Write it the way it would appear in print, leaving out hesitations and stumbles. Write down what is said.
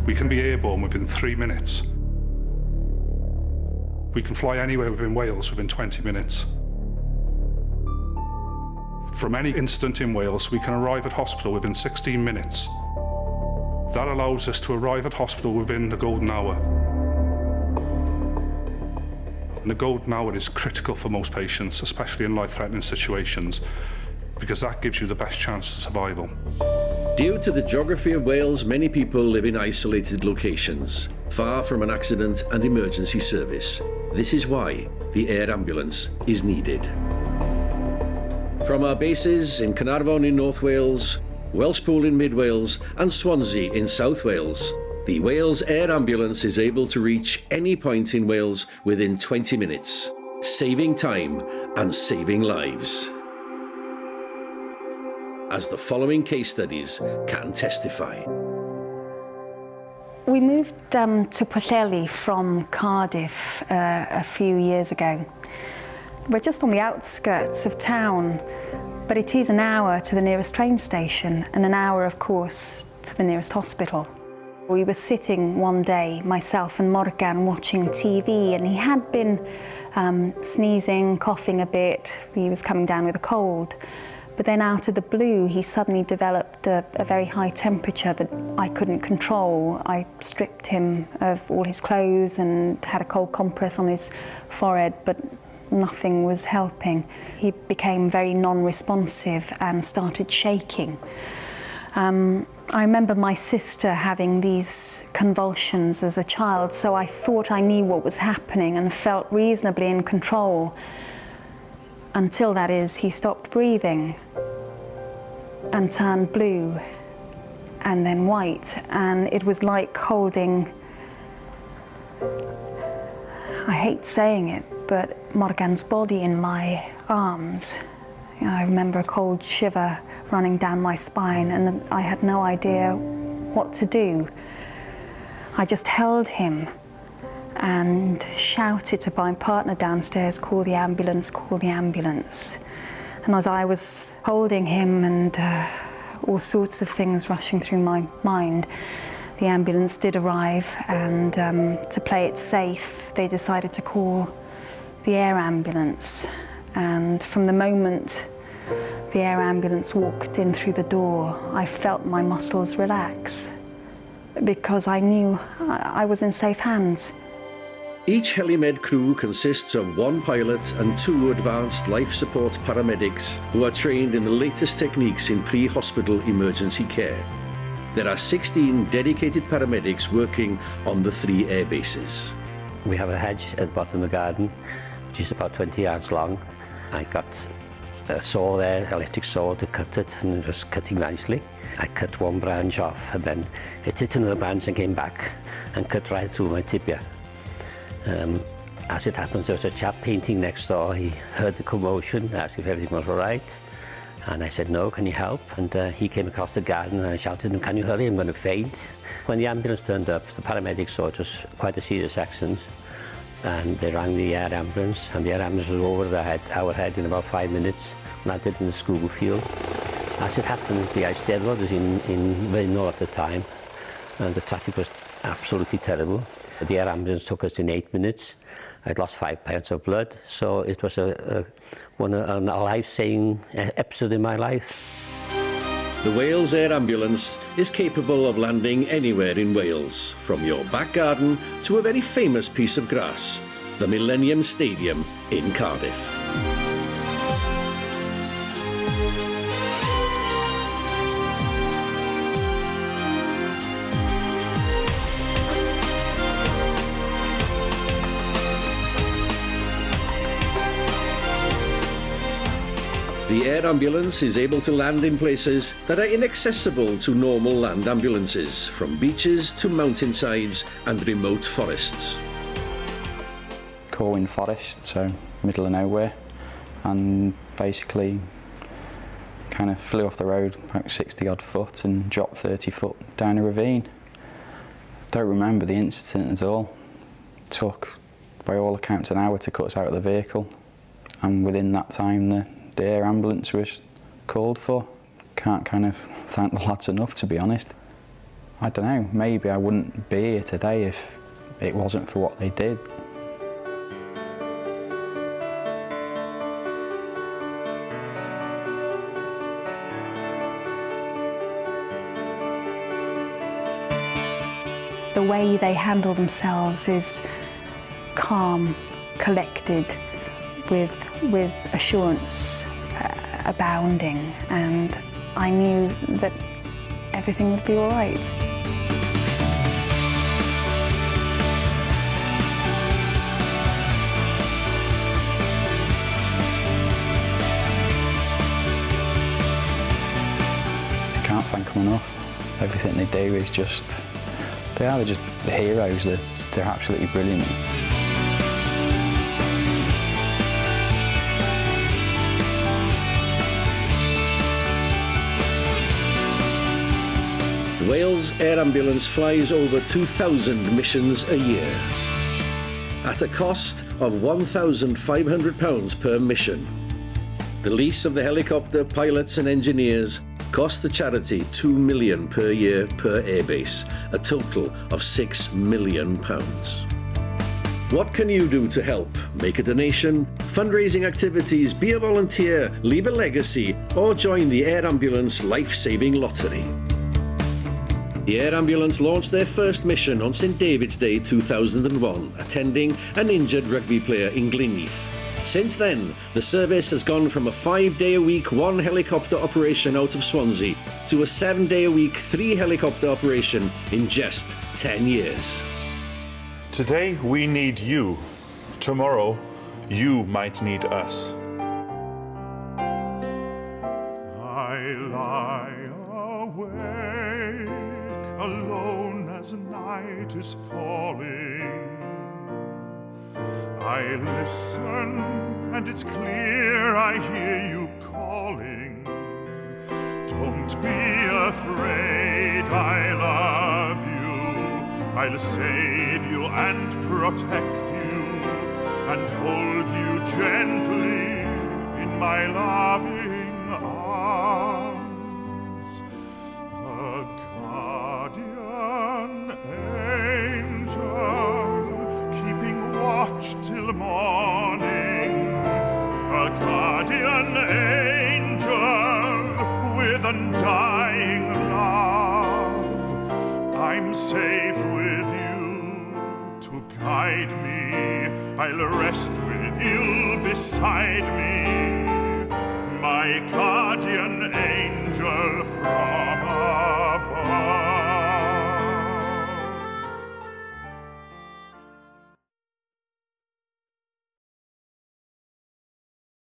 We can be airborne within 3 minutes. We can fly anywhere within Wales within 20 minutes. From any incident in Wales, we can arrive at hospital within 16 minutes. That allows us to arrive at hospital within the golden hour. And the golden hour is critical for most patients, especially in life-threatening situations, because that gives you the best chance of survival. Due to the geography of Wales, many people live in isolated locations, far from an accident and emergency service. This is why the air ambulance is needed. From our bases in Caernarfon in North Wales, Welshpool in Mid Wales and Swansea in South Wales, the Wales Air Ambulance is able to reach any point in Wales within 20 minutes, saving time and saving lives, as the following case studies can testify. We moved to Pwllheli from Cardiff a few years ago. We're just on the outskirts of town, but it is an hour to the nearest train station and an hour, of course, to the nearest hospital. We were sitting one day, myself and Morgan, watching TV, and he had been sneezing, coughing a bit. He was coming down with a cold. But then out of the blue, he suddenly developed a very high temperature that I couldn't control. I stripped him of all his clothes and had a cold compress on his forehead, but nothing was helping. He became very non-responsive and started shaking. I remember my sister having these convulsions as a child, so I thought I knew what was happening and felt reasonably in control. Until, that is, he stopped breathing and turned blue and then white, and it was like holding, I hate saying it, but Morgan's body in my arms. I remember a cold shiver running down my spine, and I had no idea what to do. I just held him and shouted to my partner downstairs, "Call the ambulance, call the ambulance." And as I was holding him and all sorts of things rushing through my mind, the ambulance did arrive, and to play it safe, they decided to call the air ambulance. And from the moment the air ambulance walked in through the door, I felt my muscles relax, because I knew I was in safe hands. Each HeliMed crew consists of one pilot and 2 advanced life support paramedics who are trained in the latest techniques in pre-hospital emergency care. There are 16 dedicated paramedics working on the 3 air bases. We have a hedge at the bottom of the garden, which is about 20 yards long. I got a saw there, electric saw, to cut it, and it was cutting nicely. I cut one branch off, and then it hit another branch and came back and cut right through my tibia. As it happens, there was a chap painting next door. He heard the commotion, asked if everything was all right. And I said, "No, can you help?" And he came across the garden, and I shouted to him, "Can you hurry? I'm going to faint." When the ambulance turned up, the paramedics saw it was quite a serious accident. And they rang the air ambulance, and the air ambulance was over our head in about 5 minutes, landed in the school field. As it happened, the Eisteddfod was in Vynol at the time, and the traffic was absolutely terrible. The air ambulance took us in 8 minutes. I'd lost 5 pints of blood, so it was a life-saving episode in my life. The Wales Air Ambulance is capable of landing anywhere in Wales, from your back garden to a very famous piece of grass, the Millennium Stadium in Cardiff. The air ambulance is able to land in places that are inaccessible to normal land ambulances, from beaches to mountainsides and remote forests. Corwin Forest, so middle of nowhere, and basically kind of flew off the road about 60 odd foot and dropped 30 foot down a ravine. Don't remember the incident at all. It took, by all accounts, an hour to cut us out of the vehicle, and within that time the air ambulance was called for. Can't kind of thank the lads enough, to be honest. I don't know, maybe I wouldn't be here today if it wasn't for what they did. The way they handle themselves is calm, collected, with assurance abounding, and I knew that everything would be all right. I can't thank them enough. Everything they do is just, they're just the heroes. They're absolutely brilliant. The Wales Air Ambulance flies over 2,000 missions a year at a cost of £1,500 per mission. The lease of the helicopter, pilots and engineers cost the charity £2 million per year per airbase, a total of £6 million. What can you do to help? Make a donation, fundraising activities, be a volunteer, leave a legacy, or join the Air Ambulance Life-Saving Lottery. The Air Ambulance launched their first mission on St David's Day 2001, attending an injured rugby player in Glynneath. Since then, the service has gone from a 5-day-a-week 1-helicopter operation out of Swansea to a 7-day-a-week 3-helicopter operation in just 10 years. Today we need you. Tomorrow you might need us. I lie awake, alone as night is falling. I listen, and it's clear I hear you calling. Don't be afraid, I love you. I'll save you and protect you, and hold you gently in my loving arms. A guardian angel, keeping watch till morning, a guardian angel with undying love. I'm safe with you to guide me, I'll rest with you beside me, my guardian angel from above.